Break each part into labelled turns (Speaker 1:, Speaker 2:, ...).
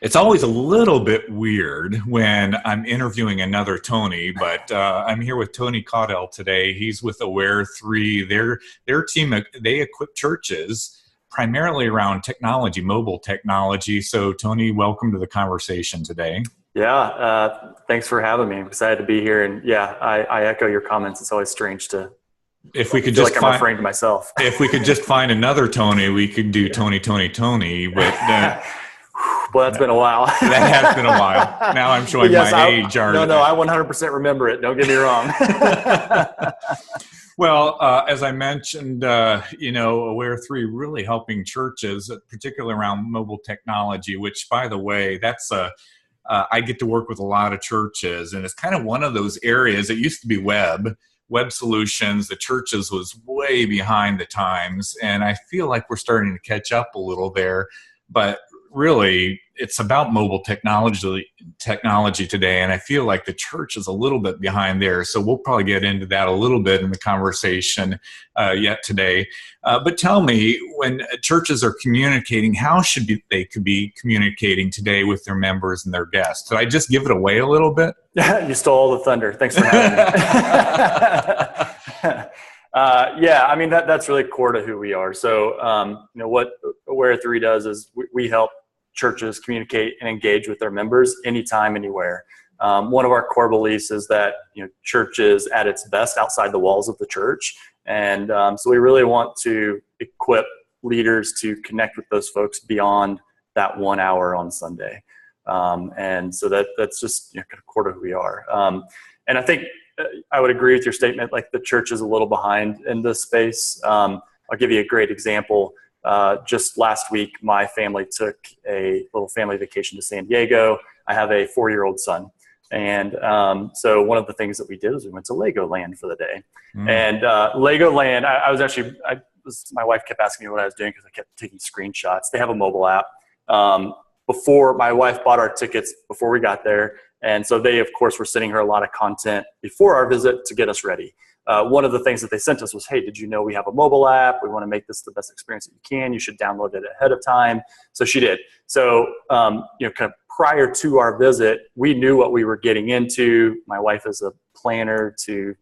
Speaker 1: It's always a little bit weird when I'm interviewing another Tony, but I'm here with Tony Caudill today. He's with Aware 3. Their team, they equip churches primarily around technology, mobile technology. So, Tony, welcome to the conversation today.
Speaker 2: Yeah, thanks for having me. I'm excited to be here. And yeah, I echo your comments. It's always strange to
Speaker 1: if we could
Speaker 2: feel
Speaker 1: just
Speaker 2: like I'm referring to myself.
Speaker 1: If we could just find another Tony, we could do Tony. But
Speaker 2: well, that's been a while.
Speaker 1: That has been a while. Now I'm showing my age.
Speaker 2: No, I 100% remember it. Don't get me wrong.
Speaker 1: Well, as I mentioned, Aware 3 really helping churches, particularly around mobile technology, which, by the way, that's I get to work with a lot of churches, and it's kind of one of those areas. It used to be web solutions. The churches was way behind the times, and I feel like we're starting to catch up a little there. But really, it's about mobile technology today, and I feel like the church is a little bit behind there. So we'll probably get into that a little bit in the conversation yet today. But tell me, when churches are communicating, how they could be communicating today with their members and their guests? Did I just give it away a little bit?
Speaker 2: You stole all the thunder. Thanks for having me. Yeah, I mean, that's really core to who we are. So, what Aware 3 does is we help churches communicate and engage with their members anytime, anywhere. One of our core beliefs is that church is at its best outside the walls of the church, and so we really want to equip leaders to connect with those folks beyond that 1 hour on Sunday, and so that's just kind of core to who we are. And I think I would agree with your statement. Like, the church is a little behind in this space. I'll give you a great example. Just last week, my family took a little family vacation to San Diego. I have a 4-year-old son. And so one of the things that we did is we went to Legoland for the day. And Legoland, my wife kept asking me what I was doing because I kept taking screenshots. They have a mobile app. Before my wife bought our tickets before we got there. And so they, of course, were sending her a lot of content before our visit to get us ready. One of the things that they sent us was, hey, did you know we have a mobile app? We want to make this the best experience that you can. You should download it ahead of time. So she did. So, kind of prior to our visit, we knew what we were getting into. My wife is a planner to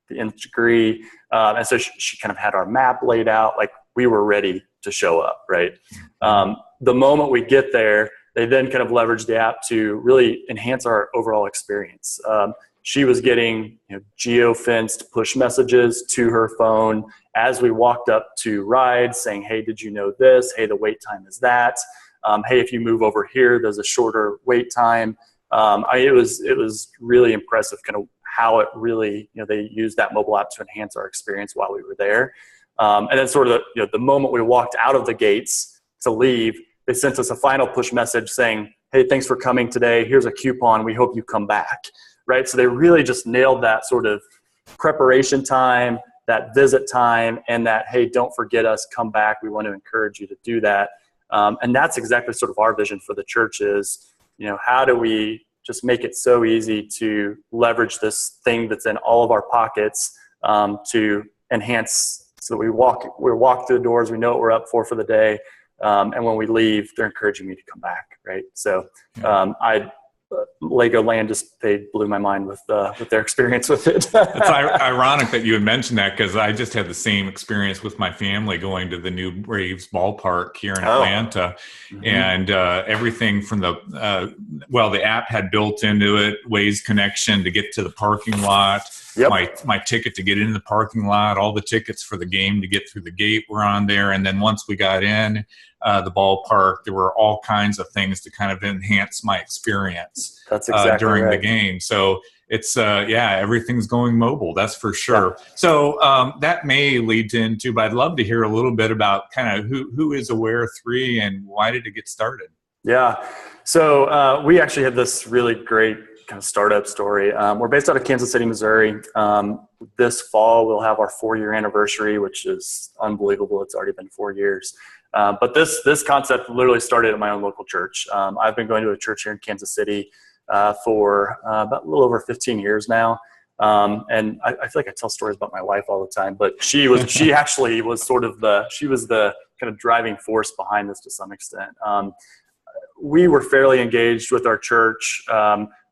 Speaker 2: the nth degree. And so she kind of had our map laid out. Like, we were ready to show up, right? The moment we get there, they then kind of leverage the app to really enhance our overall experience. She was getting geo-fenced push messages to her phone as we walked up to rides saying, hey, did you know this? Hey, the wait time is that. Hey, if you move over here, there's a shorter wait time. It was really impressive kind of how it really, they used that mobile app to enhance our experience while we were there. And then sort of the moment we walked out of the gates to leave, they sent us a final push message saying, hey, thanks for coming today. Here's a coupon. We hope you come back, right? So they really just nailed that sort of preparation time, that visit time, and that, hey, don't forget us, come back. We want to encourage you to do that. And that's exactly sort of our vision for the church is, how do we just make it so easy to leverage this thing that's in all of our pockets to enhance so that we walk through the doors, we know what we're up for the day. And when we leave, they're encouraging me to come back, right? So Legoland they blew my mind with their experience with it.
Speaker 1: It's ironic that you had mentioned that because I just had the same experience with my family going to the new Braves ballpark here in Atlanta. Mm-hmm. And everything from the app had built into it, Waze connection to get to the parking lot. Yep. My ticket to get into the parking lot, all the tickets for the game to get through the gate were on there. And then once we got in the ballpark, there were all kinds of things to kind of enhance my experience during the game. So it's, everything's going mobile. That's for sure. Yeah. So that may lead into, but I'd love to hear a little bit about kind of who is Aware 3 and why did it get started?
Speaker 2: Yeah. So we actually have this really great kind of startup story. We're based out of Kansas City, Missouri. This fall, we'll have our 4-year anniversary, which is unbelievable. It's already been 4 years. But this concept literally started at my own local church. I've been going to a church here in Kansas City for about a little over 15 years now. And I feel like I tell stories about my wife all the time, but she actually was the kind of driving force behind this to some extent. we were fairly engaged with our church.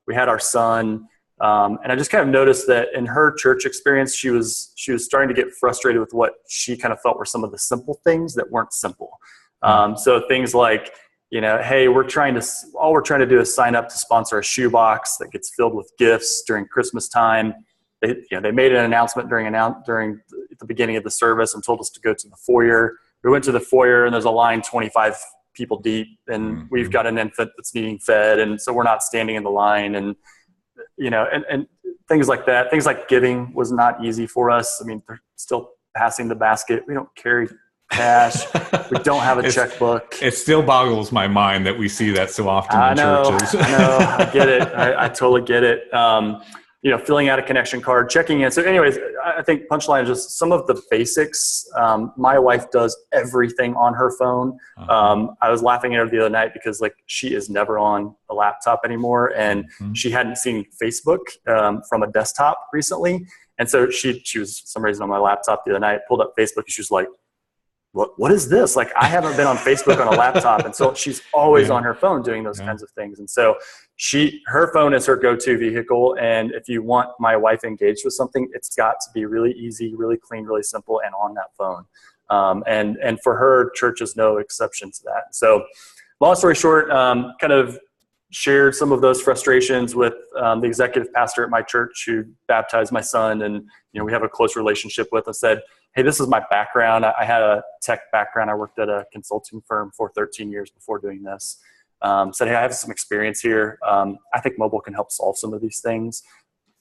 Speaker 2: We had our son, and I just kind of noticed that in her church experience, she was starting to get frustrated with what she kind of felt were some of the simple things that weren't simple. So things like, hey, all we're trying to do is sign up to sponsor a shoebox that gets filled with gifts during Christmas time. They made an announcement during the beginning of the service and told us to go to the foyer. We went to the foyer, and there's a line 25 people deep, and we've got an infant that's needing fed, and so we're not standing in the line, and and things like that. Things like giving was not easy for us. I mean, they're still passing the basket. We don't carry cash. We don't have a checkbook.
Speaker 1: It still boggles my mind that we see that so often in churches.
Speaker 2: I know. I get it. I totally get it. Filling out a connection card, checking in. So anyways, I think punchline is just some of the basics. My wife does everything on her phone. I was laughing at her the other night because she is never on a laptop anymore, and she hadn't seen Facebook from a desktop recently. And so she was for some reason on my laptop the other night, pulled up Facebook, and she was like, what is this? I haven't been on Facebook on a laptop. And so she's always on her phone doing those kinds of things. And so her phone is her go-to vehicle. And if you want my wife engaged with something, it's got to be really easy, really clean, really simple, and on that phone. And for her, church is no exception to that. So long story short, kind of shared some of those frustrations with the executive pastor at my church who baptized my son. And, we have a close relationship with. I said, hey, this is my background. I had a tech background. I worked at a consulting firm for 13 years before doing this. Said, hey, I have some experience here. I think mobile can help solve some of these things.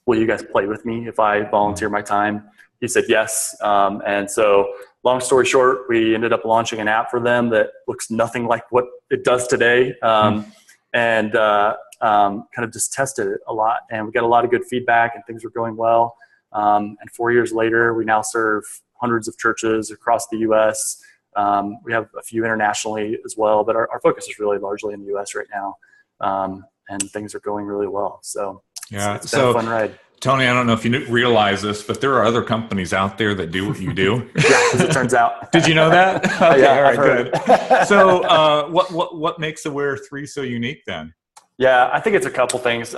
Speaker 2: Will you guys play with me if I volunteer my time? He said yes. And so long story short, we ended up launching an app for them that looks nothing like what it does today. And kind of just tested it a lot. And we got a lot of good feedback, and things were going well. And 4 years later, we now serve hundreds of churches across the U.S. We have a few internationally as well, but our focus is really largely in the U.S. right now. And things are going really well. So it's been a fun ride.
Speaker 1: Tony, I don't know if you realize this, but there are other companies out there that do what you do.
Speaker 2: Yeah, as it turns out.
Speaker 1: Did you know that? Okay,
Speaker 2: yeah,
Speaker 1: all right,
Speaker 2: good.
Speaker 1: So what makes Aware 3 so unique then?
Speaker 2: Yeah, I think it's a couple things.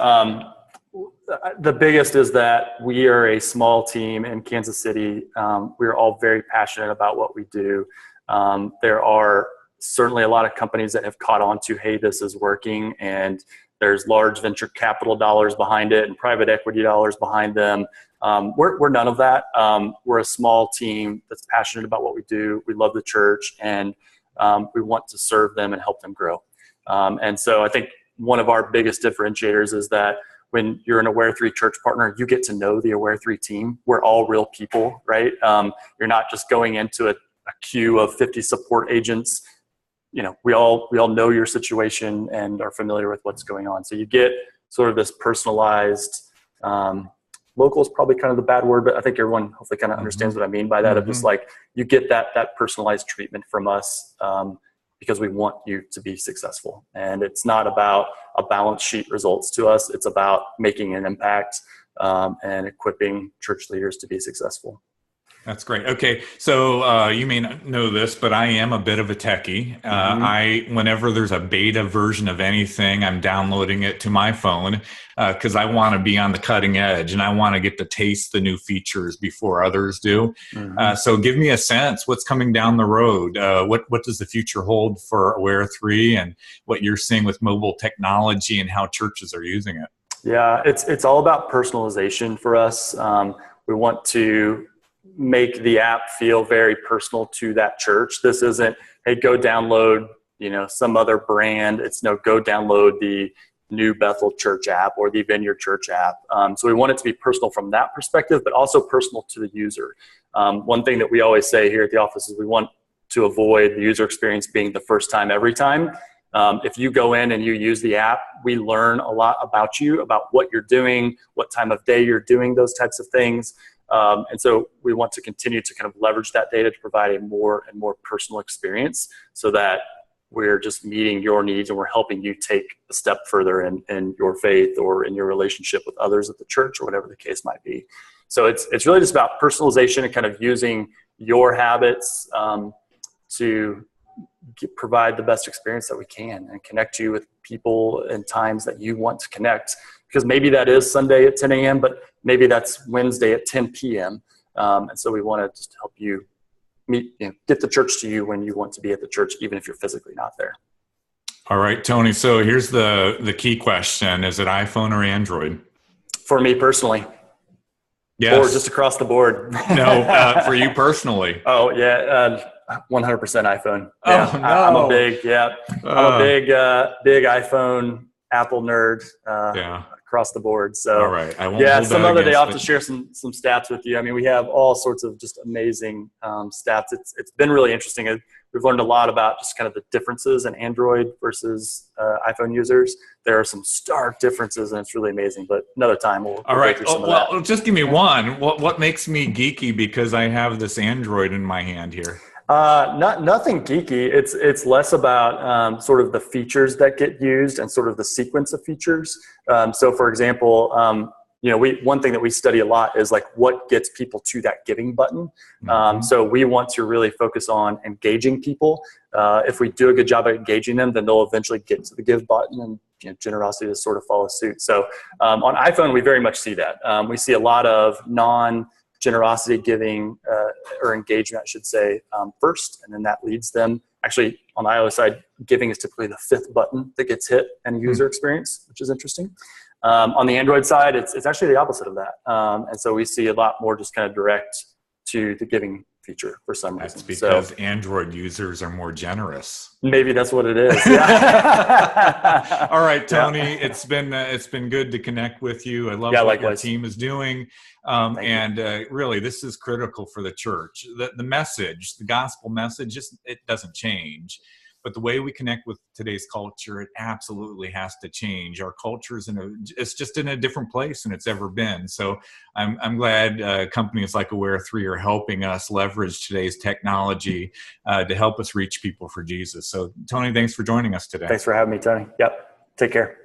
Speaker 2: The biggest is that we are a small team in Kansas City. We're all very passionate about what we do. There are certainly a lot of companies that have caught on to, hey, this is working, and there's large venture capital dollars behind it and private equity dollars behind them. We're none of that. We're a small team that's passionate about what we do. We love the church, and we want to serve them and help them grow. And so I think one of our biggest differentiators is that when you're an Aware 3 church partner, you get to know the Aware 3 team. We're all real people, right? You're not just going into a queue of 50 support agents. We all know your situation and are familiar with what's going on. So you get sort of this personalized, local is probably kind of the bad word, but I think everyone hopefully kind of understands what I mean by that, of just you get that personalized treatment from us, because we want you to be successful. And it's not about a balance sheet results to us. It's about making an impact and equipping church leaders to be successful.
Speaker 1: That's great. Okay, so you may not know this, but I am a bit of a techie. Whenever there's a beta version of anything, I'm downloading it to my phone because I want to be on the cutting edge and I want to get to taste the new features before others do. So give me a sense, what's coming down the road? What does the future hold for Aware 3 and what you're seeing with mobile technology and how churches are using it?
Speaker 2: Yeah, it's all about personalization for us. We want to make the app feel very personal to that church. This isn't, hey, go download, some other brand. It's no, go download the New Bethel Church app or the Vineyard Church app. So we want it to be personal from that perspective, but also personal to the user. One thing that we always say here at the office is we want to avoid the user experience being the first time every time. If you go in and you use the app, we learn a lot about you, about what you're doing, what time of day you're doing those types of things. And so we want to continue to kind of leverage that data to provide a more and more personal experience so that we're just meeting your needs and we're helping you take a step further in your faith or in your relationship with others at the church or whatever the case might be. So it's really just about personalization and kind of using your habits to provide the best experience that we can and connect you with people and times that you want to connect, because maybe that is Sunday at 10 a.m., but maybe that's Wednesday at 10 p.m. And so we want to just help you get the church to you when you want to be at the church, even if you're physically not there.
Speaker 1: All right, Tony. So here's the key question. Is it iPhone or Android?
Speaker 2: For me personally.
Speaker 1: Yes.
Speaker 2: Or just across the board?
Speaker 1: No, for you personally.
Speaker 2: Oh, yeah. 100% iPhone.
Speaker 1: Yeah, oh, no.
Speaker 2: I'm a big iPhone, Apple nerd. Across the board. So,
Speaker 1: all right. I won't hold
Speaker 2: some
Speaker 1: that
Speaker 2: other day I'll have
Speaker 1: but...
Speaker 2: to share some stats with you. I mean, we have all sorts of just amazing stats. It's been really interesting. We've learned a lot about just kind of the differences in Android versus iPhone users. There are some stark differences, and it's really amazing. But another time we'll
Speaker 1: all right.
Speaker 2: Go through some of that.
Speaker 1: Just give me one. What makes me geeky because I have this Android in my hand here?
Speaker 2: Nothing geeky. It's less about sort of the features that get used and sort of the sequence of features. So, for example, one thing that we study a lot is like what gets people to that giving button. So we want to really focus on engaging people. If we do a good job at engaging them, then they'll eventually get to the give button, and generosity will sort of follow suit. So on iPhone, we very much see that. We see a lot of non-generosity giving or engagement, I should say, first, and then that leads them. Actually, on the iOS side, giving is typically the fifth button that gets hit in user experience, which is interesting. On the Android side, it's actually the opposite of that. And so we see a lot more just kind of direct to the giving feature for some reason.
Speaker 1: That's because Android users are more generous.
Speaker 2: Maybe that's what it is. Yeah.
Speaker 1: All right, Tony, it's been good to connect with you. I love what
Speaker 2: likewise.
Speaker 1: your team is doing. Really, this is critical for the church. The message, the gospel message, it doesn't change. But the way we connect with today's culture, it absolutely has to change. Our culture is it's just in a different place than it's ever been. So I'm glad companies like Aware3 are helping us leverage today's technology to help us reach people for Jesus. So Tony, thanks for joining us today.
Speaker 2: Thanks for having me, Tony. Yep. Take care.